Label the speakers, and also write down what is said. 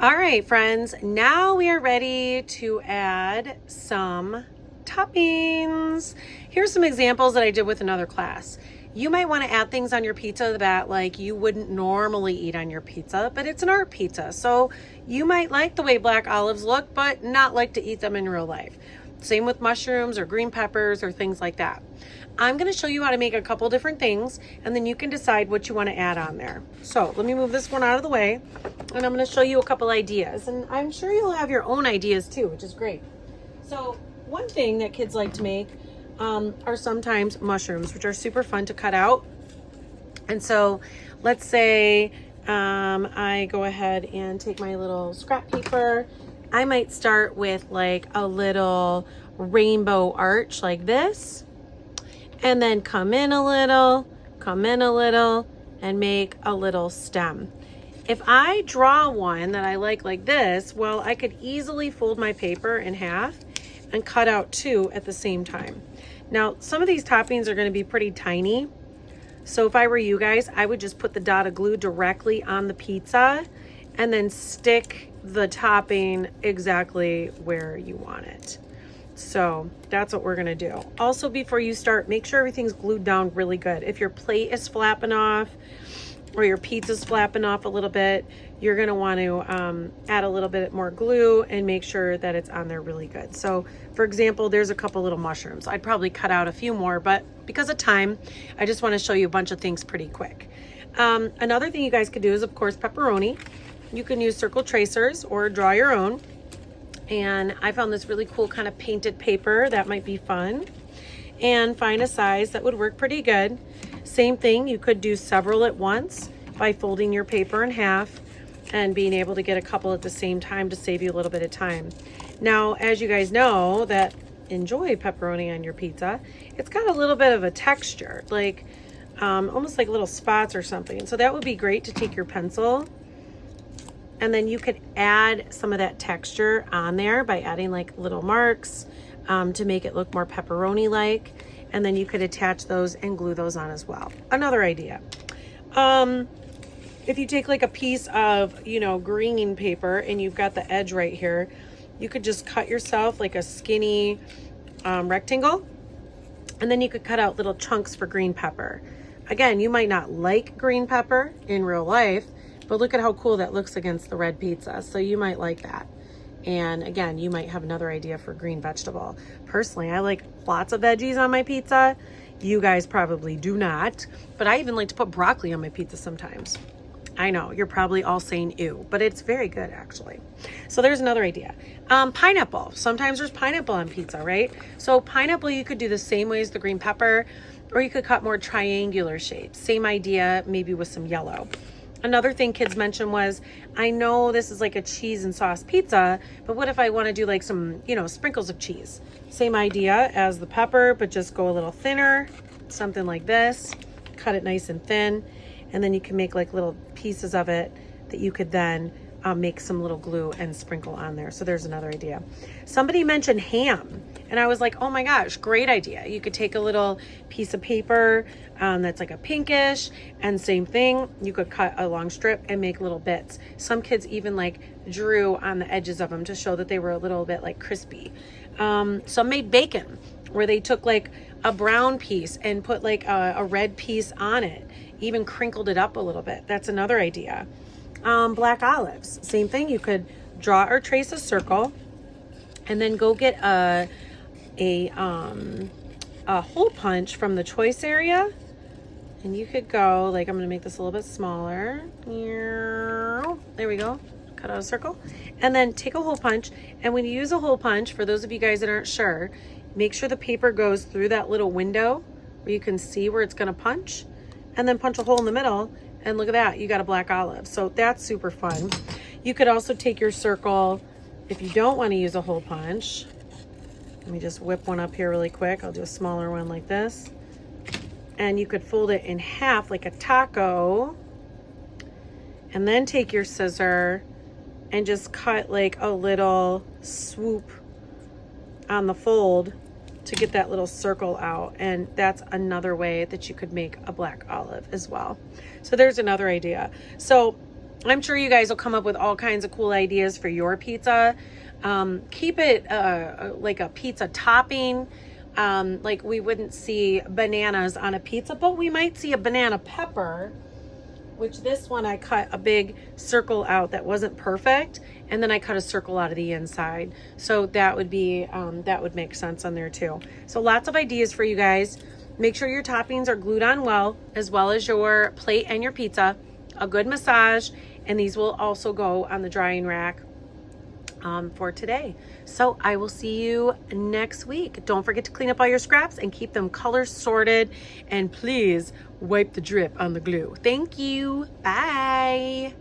Speaker 1: All right, friends, now we are ready to add some toppings. Here's some examples that I did with another class. You might want to add things on your pizza that like you wouldn't normally eat on your pizza, but it's an art pizza. So you might like the way black olives look, but not like to eat them in real life. Same with mushrooms or green peppers or things like that. I'm going to show you how to make a couple different things, and then you can decide what you want to add on there. So let me move this one out of the way, and I'm going to show you a couple ideas. And I'm sure you'll have your own ideas too, which is great. So one thing that kids like to make are sometimes mushrooms, which are super fun to cut out. And so let's say I go ahead and take my little scrap paper. I might start with like a little rainbow arch like this, and then come in a little, and make a little stem. If I draw one that I like this, well, I could easily fold my paper in half and cut out two at the same time. Now, some of these toppings are going to be pretty tiny. So if I were you guys, I would just put the dot of glue directly on the pizza and then stick the topping exactly where you want it. So that's what we're gonna do. Also, before you start, make sure everything's glued down really good. If your plate is flapping off or your pizza's flapping off a little bit, you're gonna want to add a little bit more glue and make sure that it's on there really good. So for example, there's a couple little mushrooms. I'd probably cut out a few more, but because of time, I just wanna show you a bunch of things pretty quick. Another thing you guys could do is, of course, pepperoni. You can use circle tracers or draw your own. And I found this really cool kind of painted paper that might be fun, and find a size that would work pretty good. Same thing, you could do several at once by folding your paper in half and being able to get a couple at the same time to save you a little bit of time. Now, as you guys know that enjoy pepperoni on your pizza, it's got a little bit of a texture, like almost like little spots or something. So that would be great to take your pencil, and then you could add some of that texture on there by adding like little marks to make it look more pepperoni-like. And then you could attach those and glue those on as well. Another idea. If you take like a piece of, green paper and you've got the edge right here, you could just cut yourself like a skinny rectangle. And then you could cut out little chunks for green pepper. Again, you might not like green pepper in real life, but look at how cool that looks against the red pizza. So you might like that. And again, you might have another idea for green vegetable. Personally, I like lots of veggies on my pizza. You guys probably do not, but I even like to put broccoli on my pizza sometimes. I know, you're probably all saying ew, but it's very good actually. So there's another idea. Pineapple. Sometimes there's pineapple on pizza, right? So pineapple you could do the same way as the green pepper, or you could cut more triangular shapes. Same idea, maybe with some yellow. Another thing kids mentioned was, I know this is like a cheese and sauce pizza, but what if I want to do like some, sprinkles of cheese? Same idea as the pepper, but just go a little thinner, something like this. Cut it nice and thin, and then you can make like little pieces of it that you could then make some little glue and sprinkle on there. So there's another idea. Somebody mentioned ham, and I was like, oh my gosh, great idea. You could take a little piece of paper that's like a pinkish, and same thing, you could cut a long strip and make little bits. Some kids even like drew on the edges of them to show that they were a little bit like crispy. Some made bacon, where they took like a brown piece and put like a red piece on it, even crinkled it up a little bit. That's another idea. Black olives, same thing. You could draw or trace a circle, and then go get a hole punch from the choice area, and you could go like, I'm going to make this a little bit smaller. There we go. Cut out a circle, and then take a hole punch. And when you use a hole punch, for those of you guys that aren't sure, make sure the paper goes through that little window where you can see where it's going to punch, and then punch a hole in the middle. And look at that, you got a black olive. So that's super fun. You could also take your circle, if you don't want to use a hole punch. Let me just whip one up here really quick. I'll do a smaller one like this. And you could fold it in half like a taco. And then take your scissor and just cut like a little swoop on the fold to get that little circle out. And that's another way that you could make a black olive as well. So there's another idea. So I'm sure you guys will come up with all kinds of cool ideas for your pizza. Keep it like a pizza topping. Like we wouldn't see bananas on a pizza, but we might see a banana pepper, which this one I cut a big circle out that wasn't perfect. And then I cut a circle out of the inside. So that would be, that would make sense on there too. So lots of ideas for you guys. Make sure your toppings are glued on well as your plate and your pizza. A good massage, and these will also go on the drying rack for today. So I will see you next week. Don't forget to clean up all your scraps and keep them color sorted, and please wipe the drip on the glue. Thank you. Bye.